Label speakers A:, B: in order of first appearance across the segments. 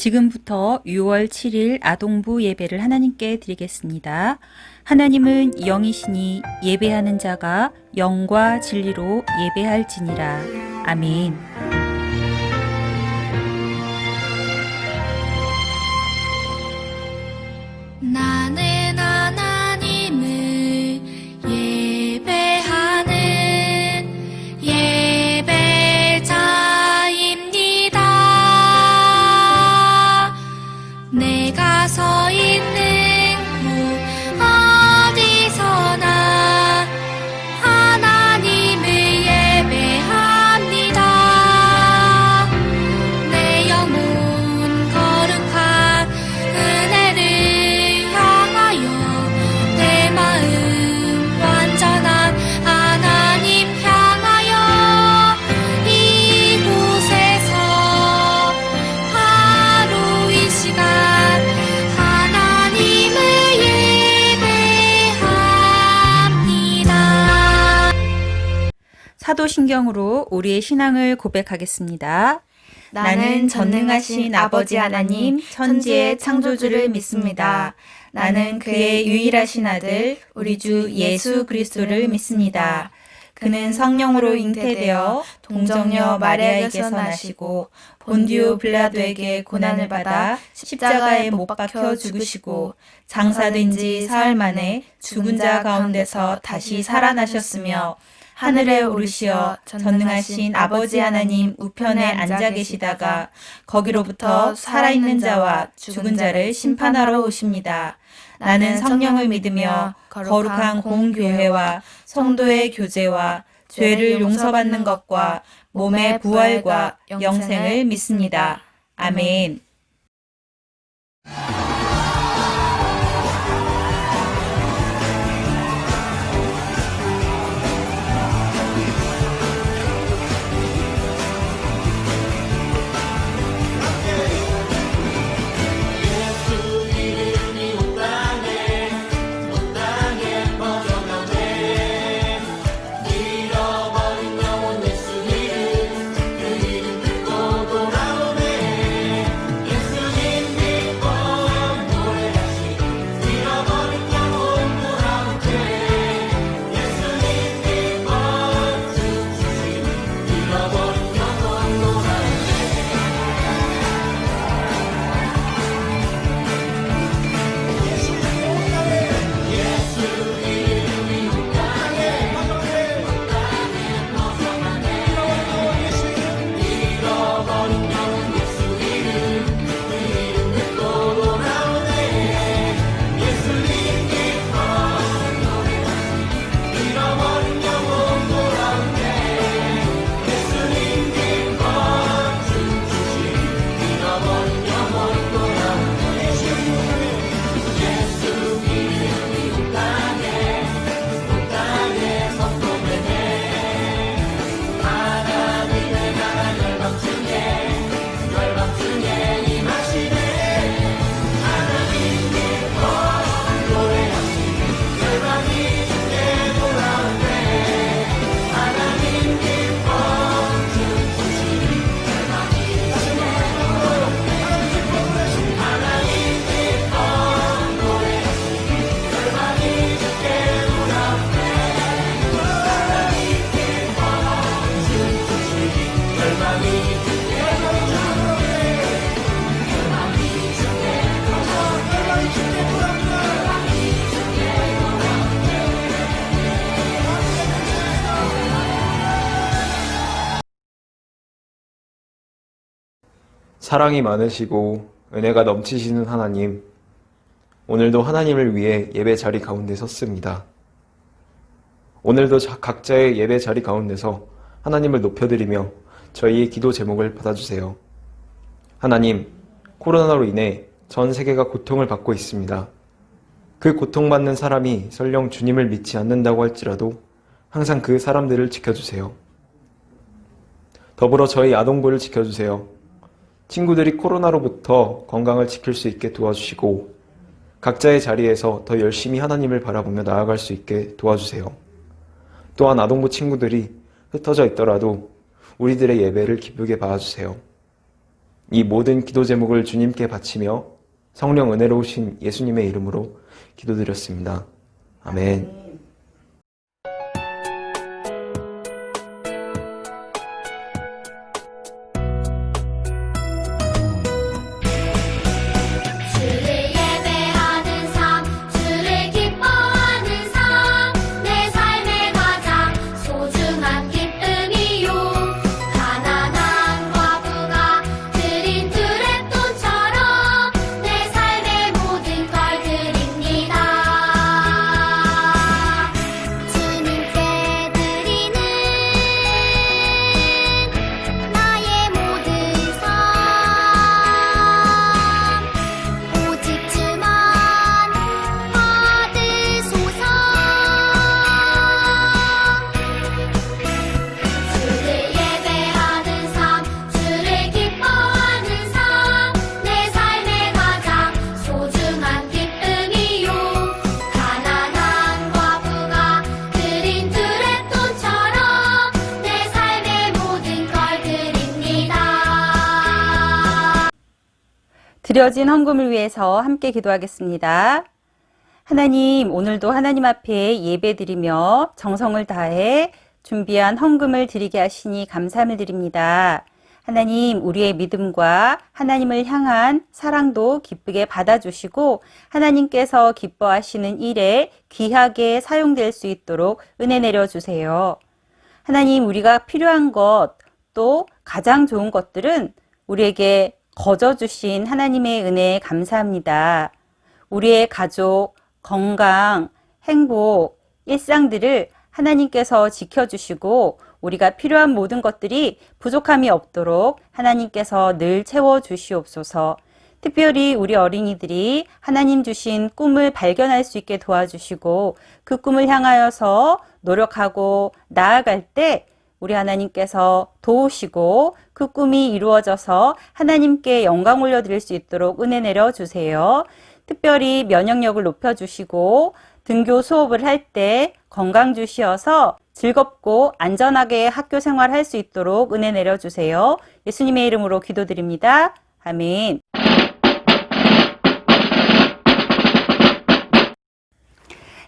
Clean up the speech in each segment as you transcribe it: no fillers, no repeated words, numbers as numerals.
A: 지금부터 6월 7일 아동부 예배를 하나님께 드리겠습니다. 하나님은 영이시니 예배하는 자가 영과 진리로 예배할지니라. 아멘.
B: 나는 하나님을 예배하는 예배자입니다. 내가 서 있는 곳 어디서나 하나님을 예배합니다. 내 영혼 거룩한 은혜를 향하여 내 마음 완전한 하나님 향하여 이곳에서 하루 이 시간 하나님을 예배합니다.
A: 사도신경으로 우리의 신앙을 고백하겠습니다. 나는 전능하신 아버지 하나님, 천지의 창조주를 믿습니다. 나는 그의 유일하신 아들, 우리 주 예수 그리스도를 믿습니다. 그는 성령으로 잉태되어 동정녀 마리아에게서 나시고 본디오 빌라도에게 고난을 받아 십자가에 못 박혀 죽으시고 장사된 지 사흘 만에 죽은 자 가운데서 다시 살아나셨으며 하늘에 오르시어 전능하신 아버지 하나님 우편에 앉아 계시다가 거기로부터 살아있는 자와 죽은 자를 심판하러 오십니다. 나는 성령을 믿으며 거룩한 공교회와 성도의 교제와 죄를 용서받는 것과 몸의 부활과 영생을 믿습니다. 아멘.
C: 사랑이 많으시고 은혜가 넘치시는 하나님, 오늘도 하나님을 위해 예배 자리 가운데 섰습니다. 오늘도 각자의 예배 자리 가운데서 하나님을 높여드리며 저희의 기도 제목을 받아주세요. 하나님, 코로나로 인해 전 세계가 고통을 받고 있습니다. 그 고통받는 사람이 설령 주님을 믿지 않는다고 할지라도 항상 그 사람들을 지켜주세요. 더불어 저희 아동부를 지켜주세요. 친구들이 코로나로부터 건강을 지킬 수 있게 도와주시고 각자의 자리에서 더 열심히 하나님을 바라보며 나아갈 수 있게 도와주세요. 또한 아동부 친구들이 흩어져 있더라도 우리들의 예배를 기쁘게 봐주세요. 이 모든 기도 제목을 주님께 바치며 성령 은혜로우신 예수님의 이름으로 기도드렸습니다. 아멘.
B: 주를 예배하는 삶, 주를 기뻐하는 삶, 내 삶의 가장 소중한 기쁨이요. 가난한 과부가 드린 두랩돈처럼 내 삶의 모든 걸 드립니다. 주님께 드리는 나의 모든 삶, 오직 주만 받으소서. 주를 예배하는 삶, 주를 기뻐하는 삶, 내 삶의 가장 소중한 기쁨이요. 가난한 과부가 드린 두랩돈처럼 내 삶의 모든 걸 드립니다.
A: 드려진 헌금을 위해서 함께 기도하겠습니다. 하나님, 오늘도 하나님 앞에 예배드리며 정성을 다해 준비한 헌금을 드리게 하시니 감사함을 드립니다. 하나님, 우리의 믿음과 하나님을 향한 사랑도 기쁘게 받아주시고 하나님께서 기뻐하시는 일에 귀하게 사용될 수 있도록 은혜 내려주세요. 하나님, 우리가 필요한 것, 또 가장 좋은 것들은 우리에게 거저 주신 하나님의 은혜에 감사합니다. 우리의 가족, 건강, 행복, 일상들을 하나님께서 지켜주시고 우리가 필요한 모든 것들이 부족함이 없도록 하나님께서 늘 채워주시옵소서. 특별히 우리 어린이들이 하나님 주신 꿈을 발견할 수 있게 도와주시고 그 꿈을 향하여서 노력하고 나아갈 때 우리 하나님께서 도우시고 그 꿈이 이루어져서 하나님께 영광 올려드릴 수 있도록 은혜 내려주세요. 특별히 면역력을 높여주시고 등교 수업을 할 때 건강 주시어서 즐겁고 안전하게 학교 생활할 수 있도록 은혜 내려주세요. 예수님의 이름으로 기도드립니다. 아멘.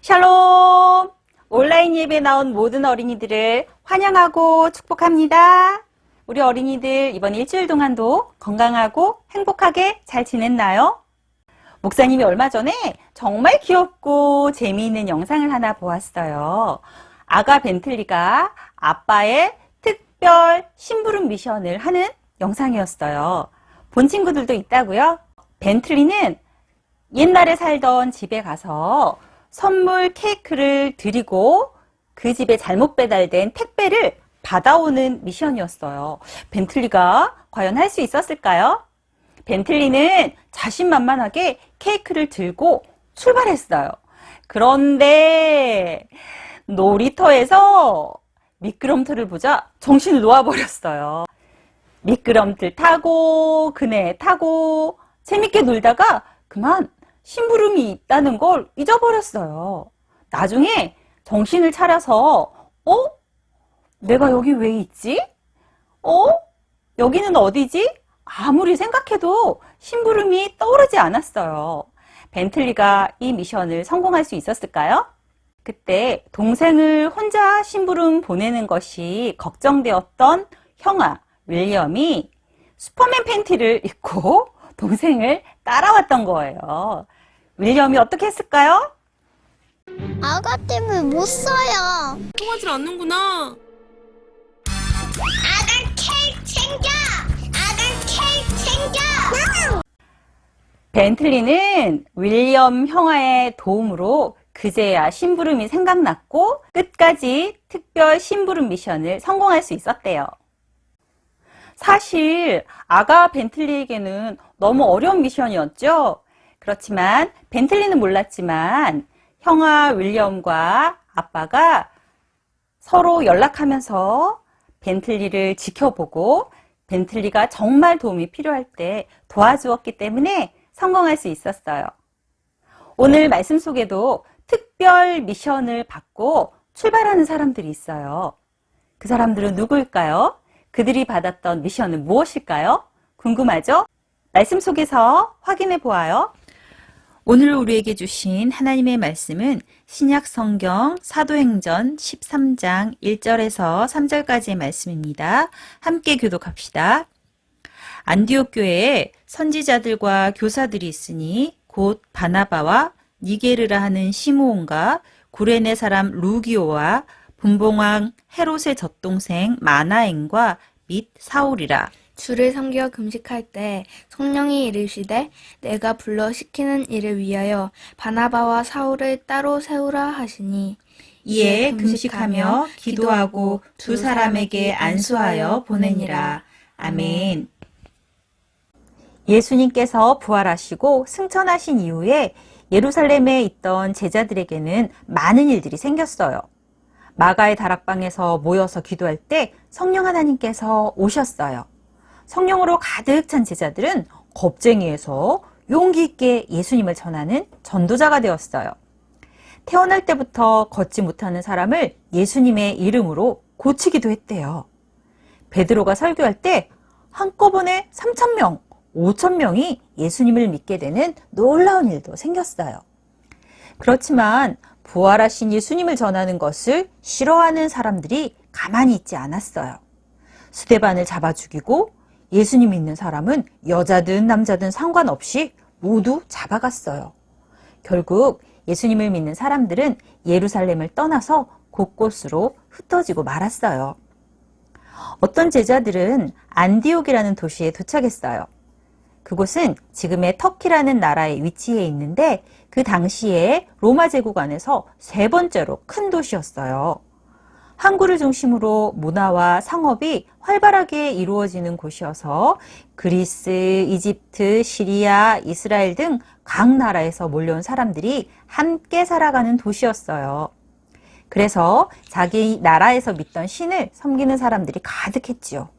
A: 샬롬! 온라인 예배에 나온 모든 어린이들을 환영하고 축복합니다. 우리 어린이들 이번 일주일 동안도 건강하고 행복하게 잘 지냈나요? 목사님이 얼마 전에 정말 귀엽고 재미있는 영상을 하나 보았어요. 아가 벤틀리가 아빠의 특별 심부름 미션을 하는 영상이었어요. 본 친구들도 있다고요? 벤틀리는 옛날에 살던 집에 가서 선물 케이크를 드리고 그 집에 잘못 배달된 택배를 받아오는 미션이었어요. 벤틀리가 과연 할 수 있었을까요? 벤틀리는 자신만만하게 케이크를 들고 출발했어요. 그런데 놀이터에서 미끄럼틀을 보자 정신을 놓아버렸어요. 미끄럼틀 타고 그네 타고 재밌게 놀다가 그만 심부름이 있다는 걸 잊어버렸어요. 나중에 정신을 차려서 내가 여기 왜 있지? 여기는 어디지? 아무리 생각해도 심부름이 떠오르지 않았어요. 벤틀리가 이 미션을 성공할 수 있었을까요? 그때 동생을 혼자 심부름 보내는 것이 걱정되었던 형아 윌리엄이 슈퍼맨 팬티를 입고 동생을 따라왔던 거예요. 윌리엄이 어떻게 했을까요?
D: 아가 때문에 못 써요.
E: 통하질 않는구나.
D: 아가 케이크 챙겨! 아가 케이크 챙겨!
A: 벤틀리는 윌리엄 형아의 도움으로 그제야 심부름이 생각났고 끝까지 특별 심부름 미션을 성공할 수 있었대요. 사실 아가 벤틀리에게는 너무 어려운 미션이었죠. 그렇지만 벤틀리는 몰랐지만 형아 윌리엄과 아빠가 서로 연락하면서 벤틀리를 지켜보고 벤틀리가 정말 도움이 필요할 때 도와주었기 때문에 성공할 수 있었어요. 오늘 말씀 속에도 특별 미션을 받고 출발하는 사람들이 있어요. 그 사람들은 누구일까요? 그들이 받았던 미션은 무엇일까요? 궁금하죠? 말씀 속에서 확인해 보아요. 오늘 우리에게 주신 하나님의 말씀은 신약 성경 사도행전 13장 1절에서 3절까지의 말씀입니다. 함께 교독합시다. 안디옥 교회에 선지자들과 교사들이 있으니 곧 바나바와 니게르라 하는 시므온과 구레네 사람 루기오와 분봉왕 헤롯의 젖동생 마나엔과 및 사울이라.
E: 주를 섬겨 금식할 때 성령이 이르시되 내가 불러 시키는 일을 위하여 바나바와 사울을 따로 세우라 하시니
A: 이에 금식하며 기도하고 두 사람에게 안수하여 보내니라. 아멘. 예수님께서 부활하시고 승천하신 이후에 예루살렘에 있던 제자들에게는 많은 일들이 생겼어요. 마가의 다락방에서 모여서 기도할 때 성령 하나님께서 오셨어요. 성령으로 가득 찬 제자들은 겁쟁이에서 용기 있게 예수님을 전하는 전도자가 되었어요. 태어날 때부터 걷지 못하는 사람을 예수님의 이름으로 고치기도 했대요. 베드로가 설교할 때 한꺼번에 3,000명, 5,000명이 예수님을 믿게 되는 놀라운 일도 생겼어요. 그렇지만 부활하신 예수님을 전하는 것을 싫어하는 사람들이 가만히 있지 않았어요. 스데반을 잡아 죽이고 예수님 믿는 사람은 여자든 남자든 상관없이 모두 잡아갔어요. 결국 예수님을 믿는 사람들은 예루살렘을 떠나서 곳곳으로 흩어지고 말았어요. 어떤 제자들은 안디옥이라는 도시에 도착했어요. 그곳은 지금의 터키라는 나라에 위치해 있는데 그 당시에 로마 제국 안에서 세 번째로 큰 도시였어요. 항구를 중심으로 문화와 상업이 활발하게 이루어지는 곳이어서 그리스, 이집트, 시리아, 이스라엘 등 각 나라에서 몰려온 사람들이 함께 살아가는 도시였어요. 그래서 자기 나라에서 믿던 신을 섬기는 사람들이 가득했지요.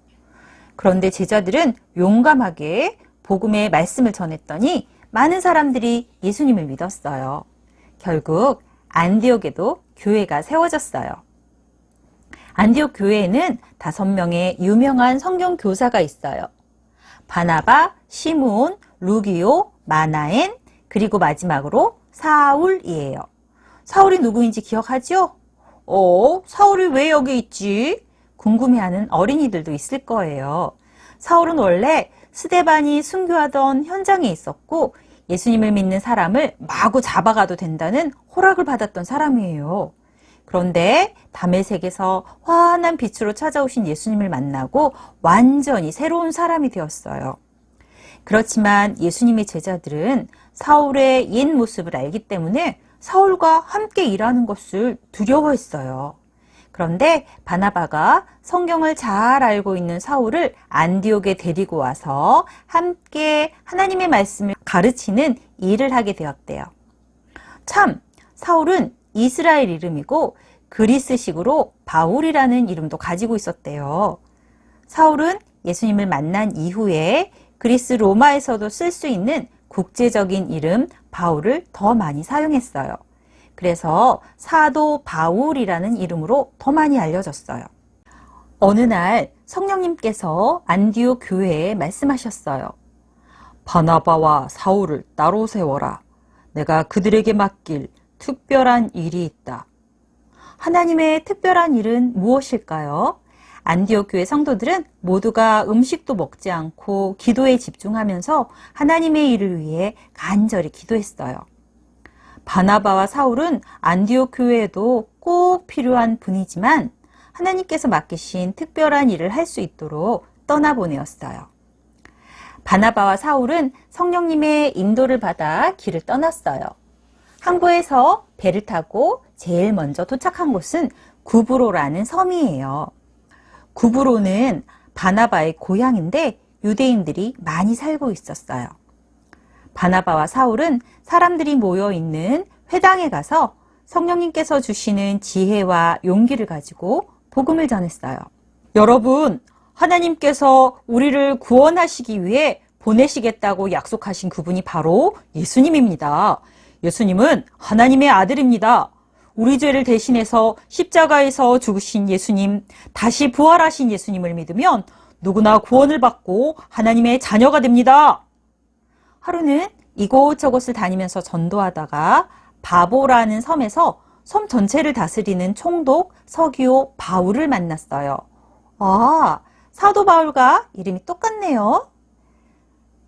A: 그런데 제자들은 용감하게 복음의 말씀을 전했더니 많은 사람들이 예수님을 믿었어요. 결국 안디옥에도 교회가 세워졌어요. 안디옥 교회에는 5명의 유명한 성경 교사가 있어요. 바나바, 시므온, 루기오, 마나엔, 그리고 마지막으로 사울이에요. 사울이 누구인지 기억하죠? 사울이 왜 여기 있지? 궁금해하는 어린이들도 있을 거예요. 사울은 원래 스데반이 순교하던 현장에 있었고 예수님을 믿는 사람을 마구 잡아가도 된다는 허락을 받았던 사람이에요. 그런데 다메섹에서 환한 빛으로 찾아오신 예수님을 만나고 완전히 새로운 사람이 되었어요. 그렇지만 예수님의 제자들은 사울의 옛 모습을 알기 때문에 사울과 함께 일하는 것을 두려워했어요. 그런데 바나바가 성경을 잘 알고 있는 사울을 안디옥에 데리고 와서 함께 하나님의 말씀을 가르치는 일을 하게 되었대요. 참, 사울은 이스라엘 이름이고 그리스식으로 바울이라는 이름도 가지고 있었대요. 사울은 예수님을 만난 이후에 그리스 로마에서도 쓸 수 있는 국제적인 이름 바울을 더 많이 사용했어요. 그래서 사도 바울이라는 이름으로 더 많이 알려졌어요. 어느 날 성령님께서 안디옥 교회에 말씀하셨어요. 바나바와 사울을 따로 세워라. 내가 그들에게 맡길 특별한 일이 있다. 하나님의 특별한 일은 무엇일까요? 안디옥 교회 성도들은 모두가 음식도 먹지 않고 기도에 집중하면서 하나님의 일을 위해 간절히 기도했어요. 바나바와 사울은 안디옥 교회에도 꼭 필요한 분이지만 하나님께서 맡기신 특별한 일을 할 수 있도록 떠나보내었어요. 바나바와 사울은 성령님의 인도를 받아 길을 떠났어요. 항구에서 배를 타고 제일 먼저 도착한 곳은 구브로라는 섬이에요. 구브로는 바나바의 고향인데 유대인들이 많이 살고 있었어요. 바나바와 사울은 사람들이 모여 있는 회당에 가서 성령님께서 주시는 지혜와 용기를 가지고 복음을 전했어요. 여러분, 하나님께서 우리를 구원하시기 위해 보내시겠다고 약속하신 그분이 바로 예수님입니다. 예수님은 하나님의 아들입니다. 우리 죄를 대신해서 십자가에서 죽으신 예수님, 다시 부활하신 예수님을 믿으면 누구나 구원을 받고 하나님의 자녀가 됩니다. 하루는 이곳저곳을 다니면서 전도하다가 바보라는 섬에서 섬 전체를 다스리는 총독 서기오 바울을 만났어요. 아, 사도 바울과 이름이 똑같네요.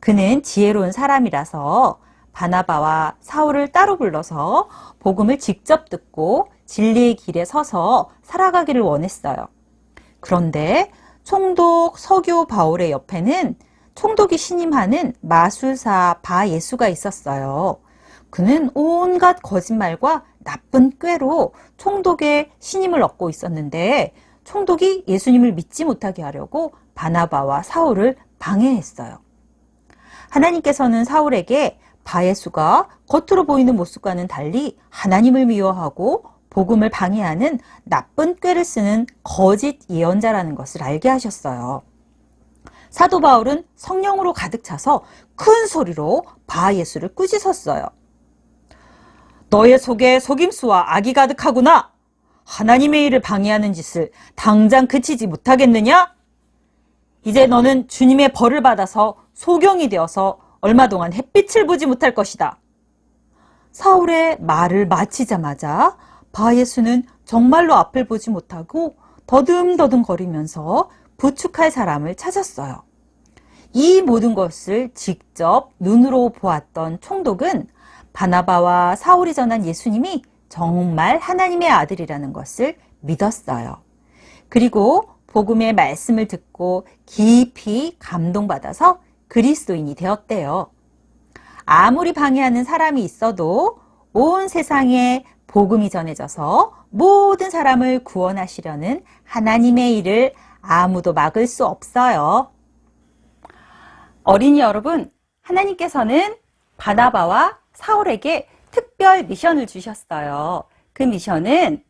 A: 그는 지혜로운 사람이라서 바나바와 사울을 따로 불러서 복음을 직접 듣고 진리의 길에 서서 살아가기를 원했어요. 그런데 총독 서기오 바울의 옆에는 총독이 신임하는 마술사 바예수가 있었어요. 그는 온갖 거짓말과 나쁜 꾀로 총독의 신임을 얻고 있었는데 총독이 예수님을 믿지 못하게 하려고 바나바와 사울을 방해했어요. 하나님께서는 사울에게 바예수가 겉으로 보이는 모습과는 달리 하나님을 미워하고 복음을 방해하는 나쁜 꾀를 쓰는 거짓 예언자라는 것을 알게 하셨어요. 사도 바울은 성령으로 가득 차서 큰 소리로 바예수를 꾸짖었어요. 너의 속에 속임수와 악이 가득하구나. 하나님의 일을 방해하는 짓을 당장 그치지 못하겠느냐? 이제 너는 주님의 벌을 받아서 소경이 되어서 얼마 동안 햇빛을 보지 못할 것이다. 사울의 말을 마치자마자 바예수는 정말로 앞을 보지 못하고 더듬더듬 거리면서 부축할 사람을 찾았어요. 이 모든 것을 직접 눈으로 보았던 총독은 바나바와 사울이 전한 예수님이 정말 하나님의 아들이라는 것을 믿었어요. 그리고 복음의 말씀을 듣고 깊이 감동받아서 그리스도인이 되었대요. 아무리 방해하는 사람이 있어도 온 세상에 복음이 전해져서 모든 사람을 구원하시려는 하나님의 일을 아무도 막을 수 없어요. 어린이 여러분, 하나님께서는 바나바와 사울에게 특별 미션을 주셨어요. 그 미션은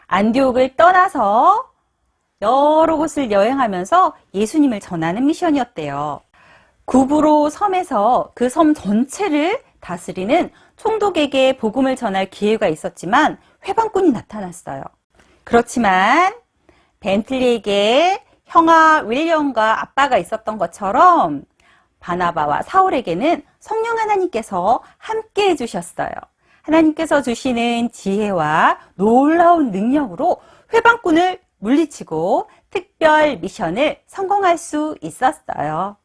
A: 안디옥을 떠나서 여러 곳을 여행하면서 예수님을 전하는 미션이었대요. 구브로 섬에서 그 섬 전체를 다스리는 총독에게 복음을 전할 기회가 있었지만 회방꾼이 나타났어요. 그렇지만 벤틀리에게 형아 윌리엄과 아빠가 있었던 것처럼 바나바와 사울에게는 성령 하나님께서 함께 해주셨어요. 하나님께서 주시는 지혜와 놀라운 능력으로 회방꾼을 물리치고 특별 미션을 성공할 수 있었어요.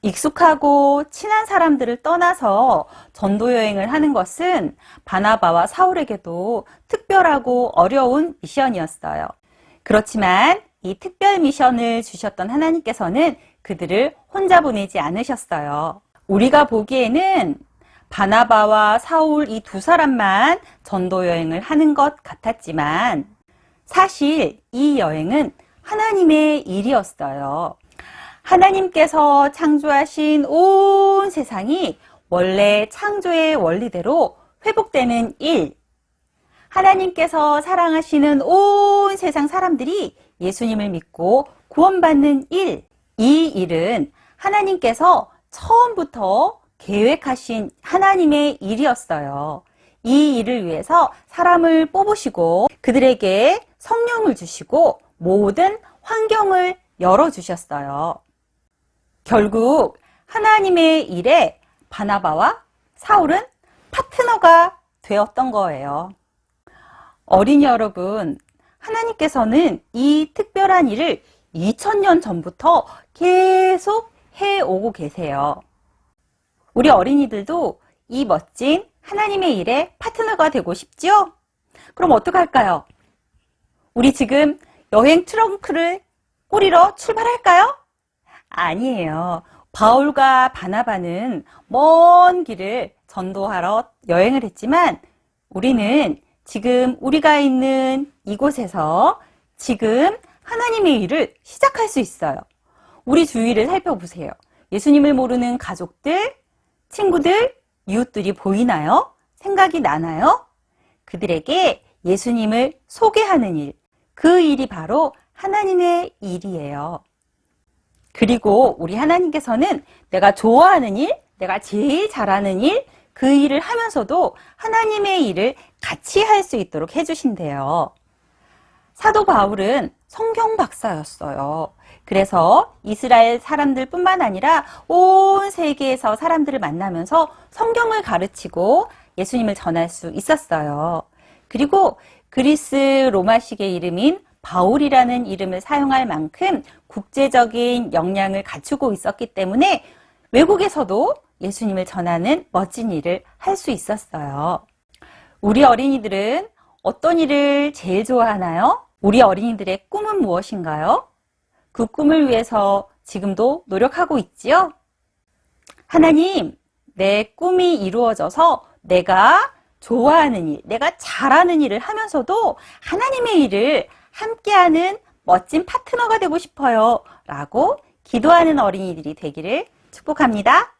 A: 익숙하고 친한 사람들을 떠나서 전도 여행을 하는 것은 바나바와 사울에게도 특별하고 어려운 미션이었어요. 그렇지만 이 특별 미션을 주셨던 하나님께서는 그들을 혼자 보내지 않으셨어요. 우리가 보기에는 바나바와 사울 이 두 사람만 전도 여행을 하는 것 같았지만 사실 이 여행은 하나님의 일이었어요. 하나님께서 창조하신 온 세상이 원래 창조의 원리대로 회복되는 일, 하나님께서 사랑하시는 온 세상 사람들이 예수님을 믿고 구원받는 일, 이 일은 하나님께서 처음부터 계획하신 하나님의 일이었어요. 이 일을 위해서 사람을 뽑으시고 그들에게 성령을 주시고 모든 환경을 열어주셨어요. 결국 하나님의 일에 바나바와 사울은 파트너가 되었던 거예요. 어린이 여러분, 하나님께서는 이 특별한 일을 2000년 전부터 계속 해오고 계세요. 우리 어린이들도 이 멋진 하나님의 일에 파트너가 되고 싶죠? 그럼 어떡할까요? 우리 지금 여행 트렁크를 꾸리러 출발할까요? 아니에요. 바울과 바나바는 먼 길을 전도하러 여행을 했지만 우리는 지금 우리가 있는 이곳에서 지금 하나님의 일을 시작할 수 있어요. 우리 주위를 살펴보세요. 예수님을 모르는 가족들, 친구들, 이웃들이 보이나요? 생각이 나나요? 그들에게 예수님을 소개하는 일, 그 일이 바로 하나님의 일이에요. 그리고 우리 하나님께서는 내가 좋아하는 일, 내가 제일 잘하는 일, 그 일을 하면서도 하나님의 일을 같이 할 수 있도록 해주신대요. 사도 바울은 성경 박사였어요. 그래서 이스라엘 사람들뿐만 아니라 온 세계에서 사람들을 만나면서 성경을 가르치고 예수님을 전할 수 있었어요. 그리고 그리스 로마식의 이름인 바울이라는 이름을 사용할 만큼 국제적인 역량을 갖추고 있었기 때문에 외국에서도 예수님을 전하는 멋진 일을 할 수 있었어요. 우리 어린이들은 어떤 일을 제일 좋아하나요? 우리 어린이들의 꿈은 무엇인가요? 그 꿈을 위해서 지금도 노력하고 있지요? 하나님, 내 꿈이 이루어져서 내가 좋아하는 일, 내가 잘하는 일을 하면서도 하나님의 일을 함께하는 멋진 파트너가 되고 싶어요. 라고 기도하는 어린이들이 되기를 축복합니다.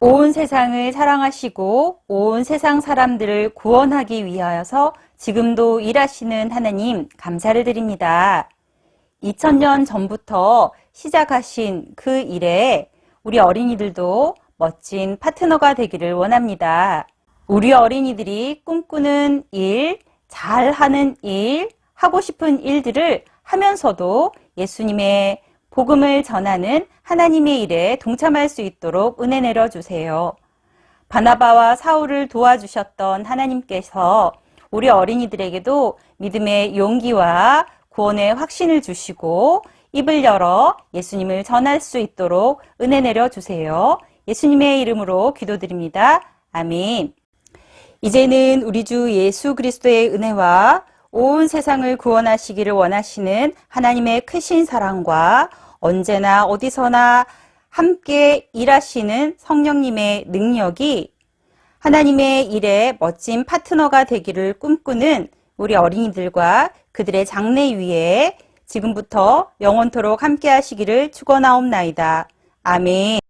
A: 온 세상을 사랑하시고 온 세상 사람들을 구원하기 위하여서 지금도 일하시는 하나님 감사를 드립니다. 2000년 전부터 시작하신 그 일에 우리 어린이들도 멋진 파트너가 되기를 원합니다. 우리 어린이들이 꿈꾸는 일, 잘하는 일, 하고 싶은 일들을 하면서도 예수님의 복음을 전하는 하나님의 일에 동참할 수 있도록 은혜 내려주세요. 바나바와 사울을 도와주셨던 하나님께서 우리 어린이들에게도 믿음의 용기와 구원의 확신을 주시고 입을 열어 예수님을 전할 수 있도록 은혜 내려주세요. 예수님의 이름으로 기도드립니다. 아멘. 이제는 우리 주 예수 그리스도의 은혜와 온 세상을 구원하시기를 원하시는 하나님의 크신 사랑과 언제나 어디서나 함께 일하시는 성령님의 능력이 하나님의 일에 멋진 파트너가 되기를 꿈꾸는 우리 어린이들과 그들의 장래 위에 지금부터 영원토록 함께 하시기를 축원하옵나이다. 아멘.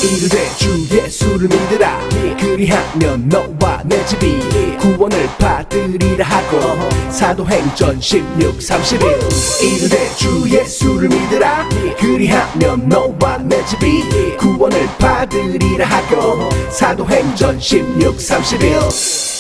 F: 이르되 주 예수를 믿으라 그리하면 너와 내 집이 구원을 받으리라 하고 사도행전 16:31 이르되 주 예수를 믿으라 그리하면 너와 내 집이 구원을 받으리라 하고 사도행전 16:31